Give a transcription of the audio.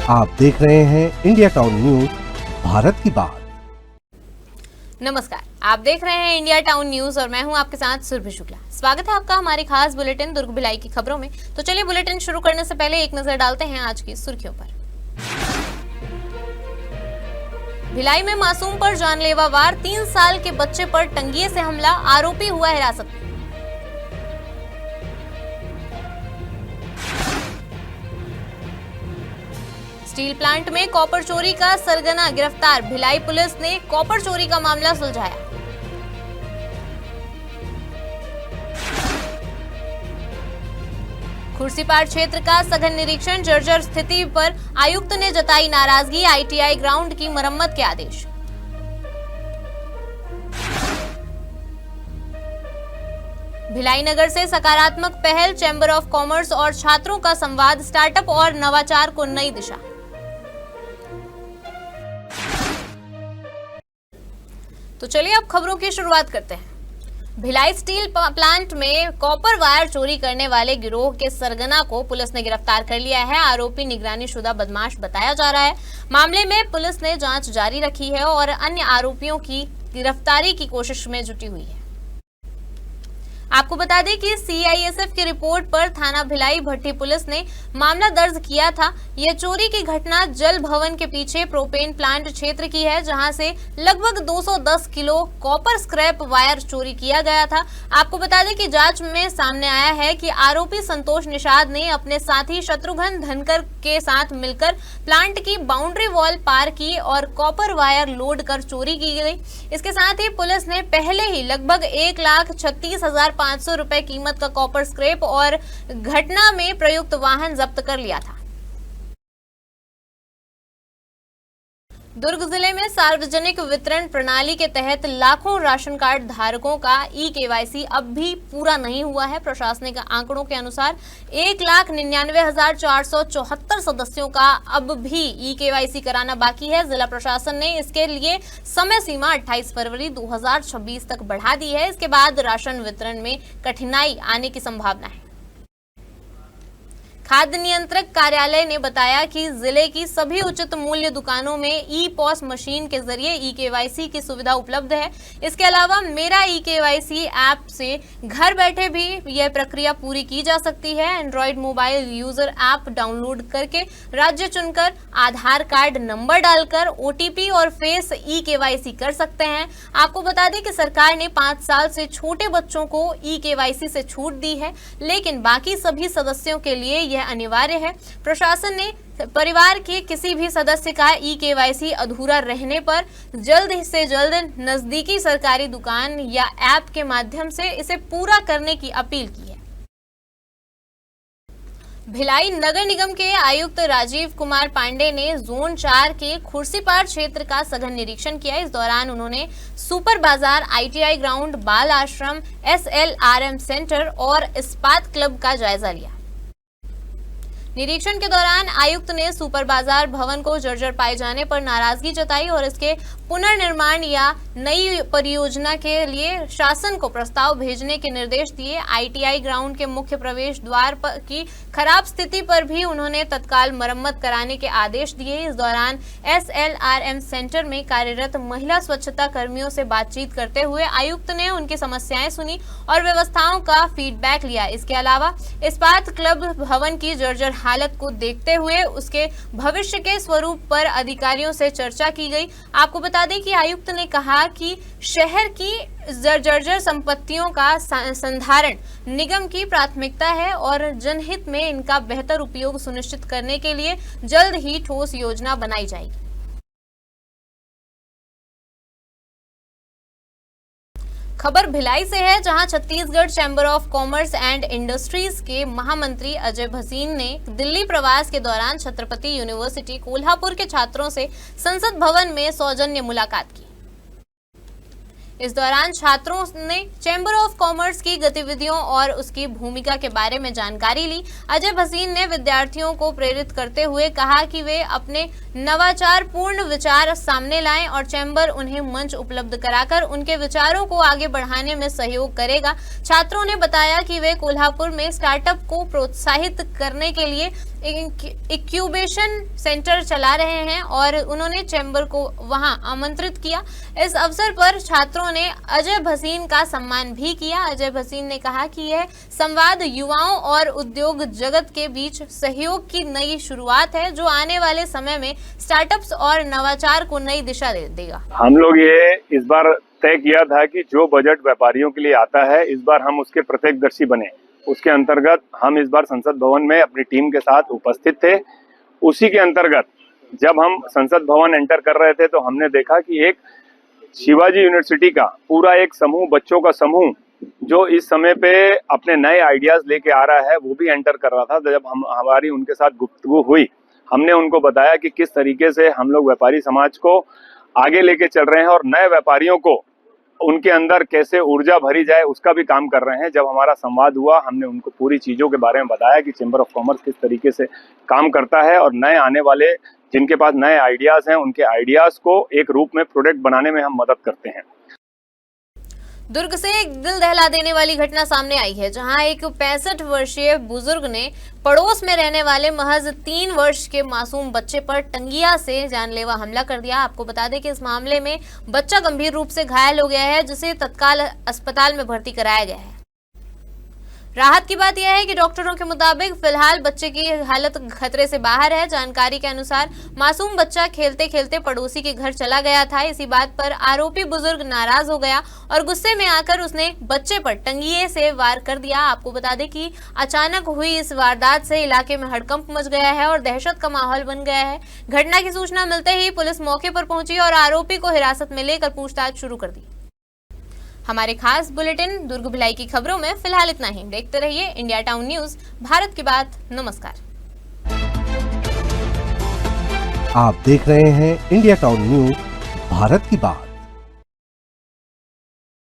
आप देख रहे हैं इंडिया टाउन न्यूज, भारत की बात। नमस्कार, आप देख रहे हैं इंडिया टाउन न्यूज और मैं हूं आपके साथ सुरभि शुक्ला। स्वागत है आपका हमारी खास बुलेटिन दुर्ग भिलाई की खबरों में। तो चलिए बुलेटिन शुरू करने से पहले एक नजर डालते हैं आज की सुर्खियों पर। भिलाई में मासूम पर जानलेवा वार, 3 साल के बच्चे पर टंगिए से हमला, आरोपी हुआ हिरासत में। स्टील प्लांट में कॉपर चोरी का सरगना गिरफ्तार, भिलाई पुलिस ने कॉपर चोरी का मामला सुलझाया। खुर्सीपार क्षेत्र का सघन निरीक्षण, जर्जर स्थिति पर आयुक्त ने जताई नाराजगी, आईटीआई ग्राउंड की मरम्मत के आदेश। भिलाई नगर से सकारात्मक पहल, चैंबर ऑफ कॉमर्स और छात्रों का संवाद, स्टार्टअप और नवाचार को नई दिशा। तो चलिए अब खबरों की शुरुआत करते हैं। भिलाई स्टील प्लांट में कॉपर वायर चोरी करने वाले गिरोह के सरगना को पुलिस ने गिरफ्तार कर लिया है। आरोपी निगरानीशुदा बदमाश बताया जा रहा है। मामले में पुलिस ने जांच जारी रखी है और अन्य आरोपियों की गिरफ्तारी की कोशिश में जुटी हुई है। आपको बता दें कि सीआईएसएफ की रिपोर्ट पर थाना भिलाई भट्टी पुलिस ने मामला दर्ज किया था। यह चोरी की घटना जल भवन के पीछे प्रोपेन प्लांट क्षेत्र की है, जहां से लगभग 210 किलो कॉपर स्क्रैप वायर चोरी किया गया था। आपको बता दें कि जांच में सामने आया है कि आरोपी संतोष निषाद ने अपने साथी शत्रुघ्न धनकर के साथ मिलकर प्लांट की बाउंड्री वॉल पार की और कॉपर वायर लोड कर चोरी की गई। इसके साथ ही पुलिस ने पहले ही लगभग 1,36,500 रुपए कीमत का कॉपर स्क्रैप और घटना में प्रयुक्त वाहन जब्त कर लिया था। दुर्ग जिले में सार्वजनिक वितरण प्रणाली के तहत लाखों राशन कार्ड धारकों का ई-केवाईसी अब भी पूरा नहीं हुआ है। प्रशासनिक आंकड़ों के अनुसार 1,99,474 सदस्यों का अब भी ई-केवाईसी कराना बाकी है। जिला प्रशासन ने इसके लिए समय सीमा 28 फरवरी 2026 तक बढ़ा दी है। इसके बाद राशन वितरण में कठिनाई आने की संभावना है। खाद्य नियंत्रक कार्यालय ने बताया कि जिले की सभी उचित मूल्य दुकानों में ई-पॉस मशीन के जरिए ई-केवाईसी की सुविधा उपलब्ध है। इसके अलावा मेरा ई-केवाईसी ऐप से घर बैठे भी यह प्रक्रिया पूरी की जा सकती है। Android mobile user app download करके राज्य चुनकर आधार कार्ड नंबर डालकर ओटीपी और फेस ई-केवाईसी कर सकते हैं। आपको बता दें कि सरकार ने 5 साल से छोटे बच्चों को ई-केवाईसी से छूट दी है, लेकिन बाकी सभी सदस्यों के लिए यह अनिवार्य है। प्रशासन ने परिवार के किसी भी सदस्य का ई-केवाईसी अधूरा रहने पर जल्द से जल्द नजदीकी सरकारी दुकान या ऐप के माध्यम से इसे पूरा करने की अपील की है। भिलाई नगर निगम के आयुक्त राजीव कुमार पांडे ने जोन 4 के खुर्सीपार क्षेत्र का सघन निरीक्षण किया। इस दौरान उन्होंने सुपर बाजार, आईटीआई ग्राउंड, बाल आश्रम, SLRM सेंटर और इस्पात क्लब का जायजा लिया। निरीक्षण के दौरान आयुक्त ने सुपर बाजार भवन को जर्जर पाए जाने पर नाराजगी जताई और इसके पुनर्निर्माण या नई परियोजना के लिए शासन को प्रस्ताव भेजने के निर्देश दिए। आईटीआई ग्राउंड के मुख्य प्रवेश द्वार की खराब स्थिति पर भी उन्होंने तत्काल मरम्मत कराने के आदेश दिए। इस दौरान SLRM सेंटर में कार्यरत महिला स्वच्छता कर्मियों से बातचीत करते हुए आयुक्त ने उनकी समस्याएं सुनी और व्यवस्थाओं का फीडबैक लिया। इसके अलावा इस्पात क्लब भवन की जर्जर हालत को देखते हुए उसके भविष्य के स्वरूप पर अधिकारियों से चर्चा की गई। आपको बता दें कि आयुक्त ने कहा कि शहर की जर्जर संपत्तियों का संधारण निगम की प्राथमिकता है और जनहित में इनका बेहतर उपयोग सुनिश्चित करने के लिए जल्द ही ठोस योजना बनाई जाएगी। खबर भिलाई से है, जहां Chhattisgarh chamber of commerce and industries के महामंत्री अजय भसीन ने दिल्ली प्रवास के दौरान छत्रपति यूनिवर्सिटी कोल्हापुर के छात्रों से संसद भवन में सौजन्य मुलाकात की। इस दौरान छात्रों ने चैंबर ऑफ कॉमर्स की गतिविधियों और उसकी भूमिका के बारे में जानकारी ली। अजय भसीन ने विद्यार्थियों को प्रेरित करते हुए कहा कि वे अपने नवाचार पूर्ण विचार सामने लाएं और चैंबर उन्हें मंच उपलब्ध कराकर उनके विचारों को आगे बढ़ाने में सहयोग करेगा। छात्रों ने बताया कि वे कोल्हापुर में स्टार्टअप को प्रोत्साहित करने के लिए इंक्यूबेशन सेंटर चला रहे हैं और उन्होंने चैम्बर को वहां आमंत्रित किया। इस अवसर पर छात्रों ने अजय भसीन का सम्मान भी किया। अजय भसीन ने कहा कि यह संवाद युवाओं और उद्योग जगत के बीच सहयोग की नई शुरुआत है, जो आने वाले समय में स्टार्टअप्स और नवाचार को नई दिशा देगा। हम लोग ये इस बार तय किया था कि जो बजट व्यापारियों के लिए आता है, इस बार हम उसके प्रत्यक्षदर्शी बने। उसके अंतर्गत हम इस बार संसद भवन में अपनी टीम के साथ उपस्थित थे। उसी के अंतर्गत जब हम संसद भवन एंटर कर रहे थे तो हमने देखा कि एक शिवाजी यूनिवर्सिटी का पूरा एक समूह, बच्चों का समूह, जो इस समय पे अपने नए आइडियाज लेके आ रहा है, वो भी एंटर कर रहा था। जब हमारी उनके साथ गुफ्तगू हुई, हमने उनको बताया कि किस तरीके से हम लोग व्यापारी समाज को आगे लेके चल रहे हैं और नए व्यापारियों को उनके अंदर कैसे ऊर्जा भरी जाए, उसका भी काम कर रहे हैं। जब हमारा संवाद हुआ, हमने उनको पूरी चीजों के बारे में बताया कि चैम्बर ऑफ कॉमर्स किस तरीके से काम करता है और नए आने वाले जिनके पास नए आइडियाज हैं, उनके आइडियाज को एक रूप में प्रोडक्ट बनाने में हम मदद करते हैं। दुर्ग से एक दिल दहला देने वाली घटना सामने आई है, जहां एक 65 वर्षीय बुजुर्ग ने पड़ोस में रहने वाले महज 3 वर्ष के मासूम बच्चे पर टंगिया से जानलेवा हमला कर दिया। आपको बता दें कि इस मामले में बच्चा गंभीर रूप से घायल हो गया है, जिसे तत्काल अस्पताल में भर्ती कराया गया है। राहत की बात यह है कि डॉक्टरों के मुताबिक फिलहाल बच्चे की हालत खतरे से बाहर है। जानकारी के अनुसार मासूम बच्चा खेलते खेलते पड़ोसी के घर चला गया था। इसी बात पर आरोपी बुजुर्ग नाराज हो गया और गुस्से में आकर उसने बच्चे पर टंगिए से वार कर दिया। आपको बता दें कि अचानक हुई इस वारदात से इलाके में हड़कंप मच गया है और दहशत का माहौल बन गया है। घटना की सूचना मिलते ही पुलिस मौके पर पहुंची और आरोपी को हिरासत में लेकर पूछताछ शुरू कर दी। हमारे खास बुलेटिन दुर्ग भिलाई की खबरों में फिलहाल इतना ही। देखते रहिए इंडिया टाउन न्यूज, भारत की बात। नमस्कार। आप देख रहे हैं इंडिया टाउन न्यूज, भारत की बात।